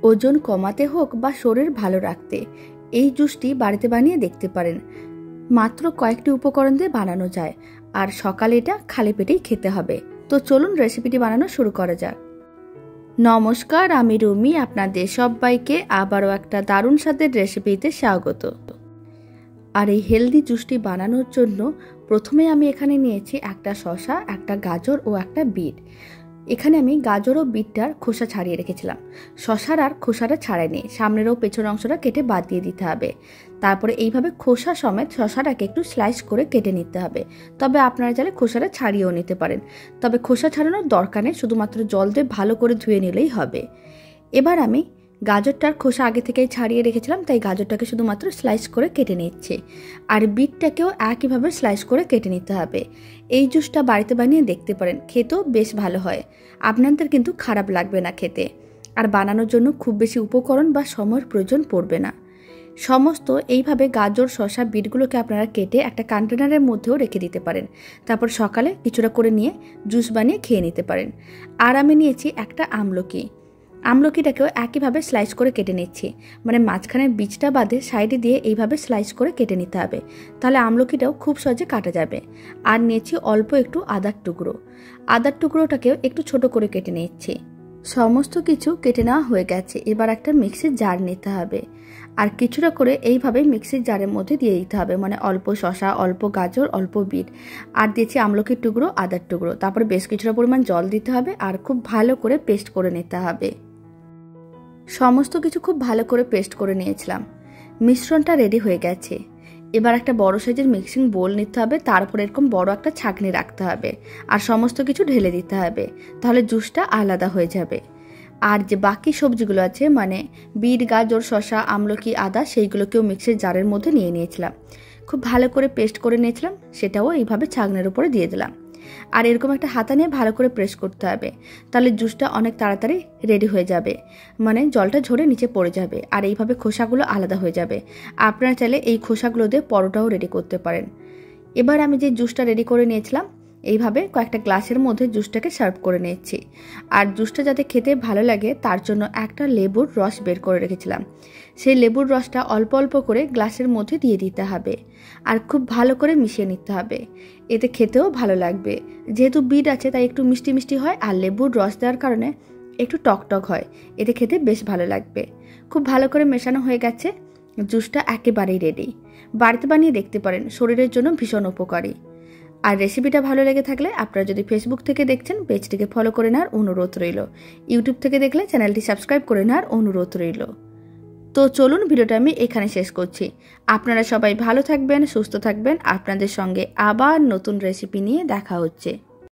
ওজন কমাতে হোক বা শরীর ভালো রাখতে এই জুসটি বাড়িতে বানিয়ে দেখতে পারেন। মাত্র কয়েকটি উপকরণ দিয়ে বানানো যায়, আর সকালে এটা খালি পেটেই খেতে হবে। তো চলুন রেসিপিটি বানানো শুরু করা যাক। নমস্কার, আমি রুমি। আপনাদের সবাইকে আবারও একটা দারুণ স্বাদের রেসিপিতে স্বাগত। আর এই হেলদি জুসটি বানানোর জন্য প্রথমে আমি এখানে নিয়েছি একটা শসা, একটা গাজর ও একটা বিট। এখানে আমি গাজর ও বিটটার খোসা ছাড়িয়ে রেখেছিলাম। শসার আর খোসাটা ছাড়াইনি, সামনের ও পেছনের অংশটা কেটে বাদ দিয়ে দিতে হবে। তারপরে এইভাবে খোসা সমেত শসাটাকে একটু স্লাইস করে কেটে নিতে হবে। তবে আপনারা চাইলে খোসাটা ছাড়িয়েও নিতে পারেন, তবে খোসা ছাড়ানোর দরকার নেই, শুধুমাত্র জল দিয়ে ভালো করে ধুয়ে নিলেই হবে। এবার আমি গাজরটার খোসা আগে থেকেই ছাড়িয়ে রেখেছিলাম, তাই গাজরটাকে শুধুমাত্র স্লাইস করে কেটে নিচ্ছি। আর বিটটাকেও একইভাবে স্লাইস করে কেটে নিতে হবে। এই জুসটা বাড়িতে বানিয়ে দেখতে পারেন, খেতেও বেশ ভালো হয়। আপনাদের কিন্তু খারাপ লাগবে না খেতে। আর বানানোর জন্য খুব বেশি উপকরণ বা সময়ের প্রয়োজন পড়বে না। সমস্ত এইভাবে গাজর, শসা, বিটগুলোকে আপনারা কেটে একটা কন্টেনারের মধ্যেও রেখে দিতে পারেন। তারপর সকালে কিছুটা করে নিয়ে জুস বানিয়ে খেয়ে নিতে পারেন। আর আমি নিয়েছি একটা আমলকিটাকেও একইভাবে স্লাইস করে কেটে নিচ্ছি, মানে মাঝখানের বীজটা বাদে সাইডে দিয়ে এইভাবে স্লাইস করে কেটে নিতে হবে, তাহলে আমলকিটাও খুব সহজে কাটা যাবে। আর নিয়েছি অল্প একটু আদার টুকরোটাকেও একটু ছোট করে কেটে নিচ্ছি। সমস্ত কিছু কেটে নেওয়া হয়ে গেছে। এবার একটা মিক্সির জার নিতে হবে, আর কিছুটা করে এইভাবে মিক্সির জারের মধ্যে দিয়ে দিতে হবে, মানে অল্প শসা, অল্প গাজর, অল্প বিট, আর দিয়েছি আমলকির টুকরো, আদার টুকরো। তারপরে বেশ কিছুটা পরিমাণ জল দিতে হবে, আর খুব ভালো করে পেস্ট করে নিতে হবে। সমস্ত কিছু খুব ভালো করে পেস্ট করে নিয়েছিলাম। মিশ্রণটা রেডি হয়ে গেছে। এবার একটা বড় সাইজের মিক্সিং বোল নিতে হবে, তারপর এরকম বড় একটা ছাঁকনি রাখতে হবে, আর সমস্ত কিছু ঢেলে দিতে হবে, তাহলে জুসটা আলাদা হয়ে যাবে। আর যে বাকি সবজিগুলো আছে, মানে বিট, গাজর, শসা, আমলকি, আদা, সেইগুলোকেও মিক্সির জারের মধ্যে নিয়ে নিয়েছিলাম। খুব ভালো করে পেস্ট করে নিয়েছিলাম, সেটাও এইভাবে ছাঁকনির উপরে দিয়ে দিলাম। আর এরকম একটা হাতা নিয়ে ভালো করে প্রেস করতে হবে, তাহলে জুসটা অনেক তাড়াতাড়ি রেডি হয়ে যাবে, মানে জলটা ঝরে নিচে পড়ে যাবে, আর এইভাবে খোসাগুলো আলাদা হয়ে যাবে। আপনারা চাইলে এই খোসাগুলো দিয়ে পরোটাও রেডি করতে পারেন। এবার আমি যে জুসটা রেডি করে নিয়েছিলাম, এইভাবে কয়েকটা গ্লাসের মধ্যে জুসটাকে সার্ভ করে নিচ্ছি। আর জুসটা যাতে খেতে ভালো লাগে তার জন্য একটা লেবুর রস বের করে রেখেছিলাম। সেই লেবুর রসটা অল্প অল্প করে গ্লাসের মধ্যে দিয়ে দিতে হবে, আর খুব ভালো করে মিশিয়ে নিতে হবে। এতে খেতেও ভালো লাগবে। যেহেতু বিট আছে তাই একটু মিষ্টি মিষ্টি হয়, আর লেবুর রস দেওয়ার কারণে একটু টকটক হয়। এতে খেতে বেশ ভালো লাগবে। খুব ভালো করে মেশানো হয়ে গেছে। জুসটা একেবারেই রেডি। বাড়িতে বানিয়ে দেখতে পারেন, শরীরের জন্য ভীষণ উপকারী। আর রেসিপিটা ভালো লেগে থাকলে আপনারা যদি ফেসবুক থেকে দেখছেন, পেজটিকে ফলো করে নেওয়ার অনুরোধ রইল। ইউটিউব থেকে দেখলে চ্যানেলটি সাবস্ক্রাইব করে নেওয়ার অনুরোধ রইল। তো চলুন, ভিডিওটা আমি এখানে শেষ করছি। আপনারা সবাই ভালো থাকবেন, সুস্থ থাকবেন। আপনাদের সঙ্গে আবার নতুন রেসিপি নিয়ে দেখা হচ্ছে।